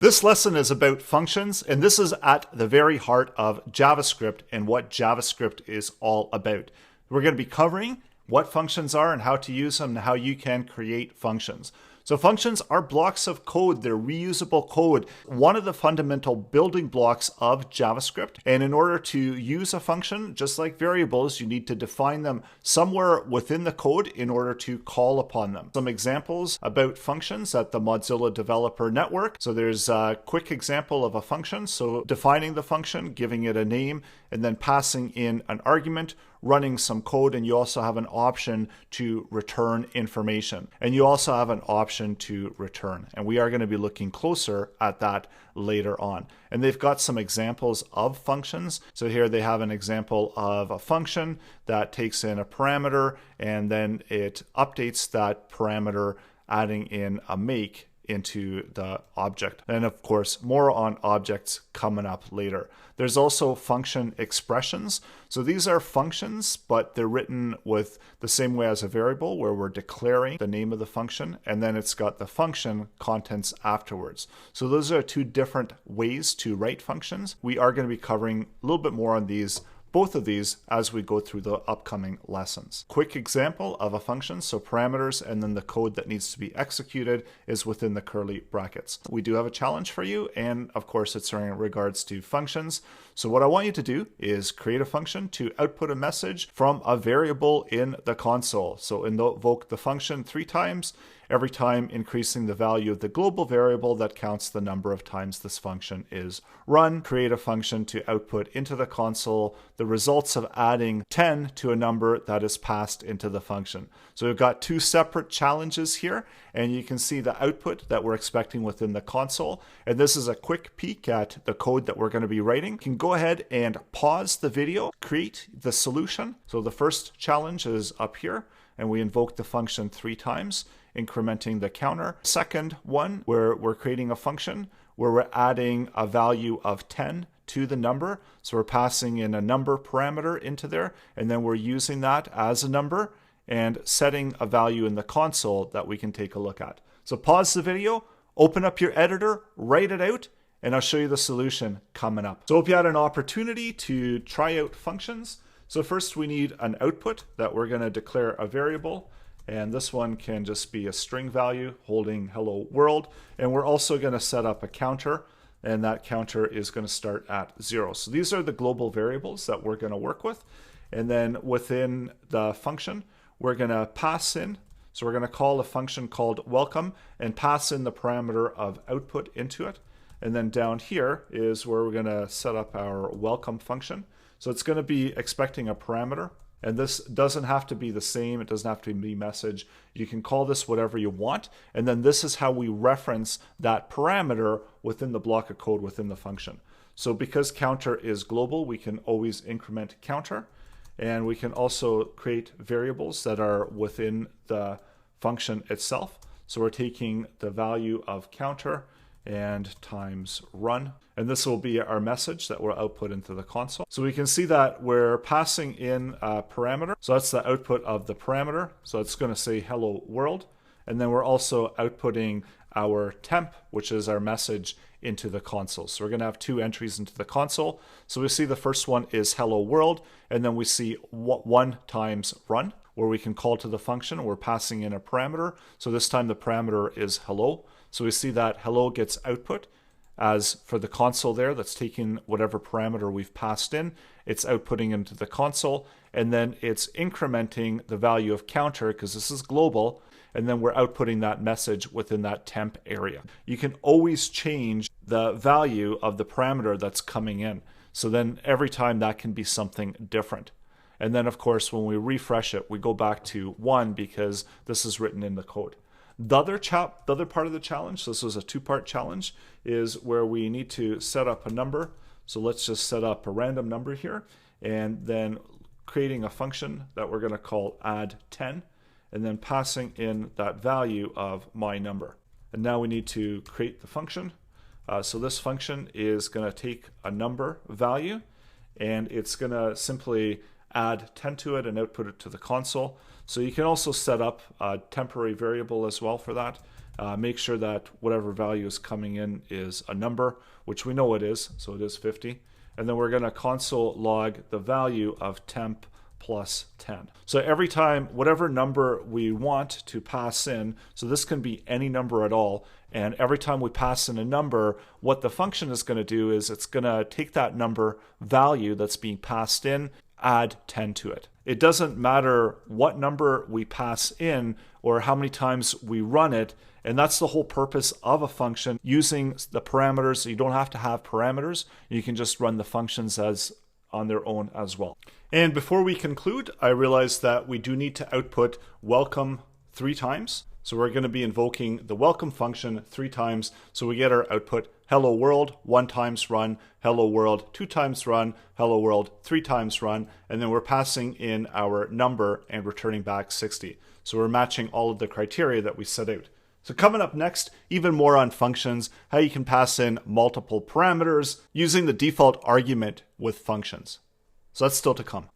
This lesson is about functions, and this is at the very heart of JavaScript and what JavaScript is all about. We're going to be covering what functions are and how to use them and how you can create functions. So functions are blocks of code. They're reusable code, one of the fundamental building blocks of JavaScript. And in order to use a function, just like variables, you need to define them somewhere within the code in order to call upon them. Some examples about functions at the Mozilla Developer Network. So there's a quick example of a function. So defining the function, giving it a name, and then passing in an argument, running some code, and you also have an option to return information. And you also have an option to return. And we are going to be looking closer at that later on. And they've got some examples of functions. So here they have an example of a function that takes in a parameter and then it updates that parameter, adding in a make into the object. And of course, more on objects coming up later. There's also function expressions. So these are functions, but they're written with the same way as a variable where we're declaring the name of the function, and then it's got the function contents afterwards. So those are two different ways to write functions. We are going to be covering a little bit more on both of these as we go through the upcoming lessons. Quick example of a function, so parameters and then the code that needs to be executed is within the curly brackets. We do have a challenge for you, and of course it's in regards to functions. So what I want you to do is create a function to output a message from a variable in the console. So invoke the function 3 times, every time increasing the value of the global variable that counts the number of times this function is run. Create a function to output into the console the results of adding 10 to a number that is passed into the function. So we've got 2 separate challenges here, and you can see the output that we're expecting within the console. And this is a quick peek at the code that we're going to be writing. You can go ahead and pause the video, create the solution. So the first challenge is up here, and we invoke the function 3 times, incrementing the counter. Second one, where we're creating a function where we're adding a value of 10 to the number. So we're passing in a number parameter into there, and then we're using that as a number and setting a value in the console that we can take a look at. So pause the video, open up your editor, write it out, and I'll show you the solution coming up. So hope you had an opportunity to try out functions. So first we need an output that we're going to declare a variable. And this one can just be a string value holding hello world. And we're also going to set up a counter, and that counter is going to start at 0. So these are the global variables that we're going to work with. And then within the function, we're going to pass in. So we're going to call a function called welcome and pass in the parameter of output into it. And then down here is where we're going to set up our welcome function. So it's going to be expecting a parameter. And this doesn't have to be the same. It doesn't have to be message. You can call this whatever you want. And then this is how we reference that parameter within the block of code within the function. So because counter is global, we can always increment counter. And we can also create variables that are within the function itself. So we're taking the value of counter and times run. And this will be our message that we'll output into the console. So we can see that we're passing in a parameter. So that's the output of the parameter. So it's going to say hello world. And then we're also outputting our temp, which is our message, into the console. So we're going to have 2 entries into the console. So we see the first one is hello world, and then we see 1 times run, where we can call to the function. We're passing in a parameter. So this time the parameter is hello. So we see that hello gets output. As for the console there, that's taking whatever parameter we've passed in, it's outputting into the console, and then it's incrementing the value of counter because this is global, and then we're outputting that message within that temp area. You can always change the value of the parameter that's coming in. So then every time that can be something different. And then of course, when we refresh it, we go back to 1 because this is written in the code. The other part of the challenge, so this was a 2-part challenge, is where we need to set up a number. So let's just set up a random number here, and then creating a function that we're going to call add 10, and then passing in that value of my number. And now we need to create the function. So this function is going to take a number value, and it's going to simply add 10 to it and output it to the console. So you can also set up a temporary variable as well for that. make sure that whatever value is coming in is a number, which we know it is, so it is 50. And then we're going to console log the value of temp plus 10. So every time, whatever number we want to pass in, so this can be any number at all, and every time we pass in a number, what the function is going to do is it's going to take that number value that's being passed in, add 10 to it. It doesn't matter what number we pass in or how many times we run it, and that's the whole purpose of a function, using the parameters. So you don't have to have parameters. You can just run the functions as on their own as well. And before we conclude, I realized that we do need to output welcome 3 times. So we're going to be invoking the welcome function 3 times. So we get our output hello world 1 times run, hello world 2 times run, hello world 3 times run, and then we're passing in our number and returning back 60. So we're matching all of the criteria that we set out. So coming up next, even more on functions, how you can pass in multiple parameters using the default argument with functions. So that's still to come.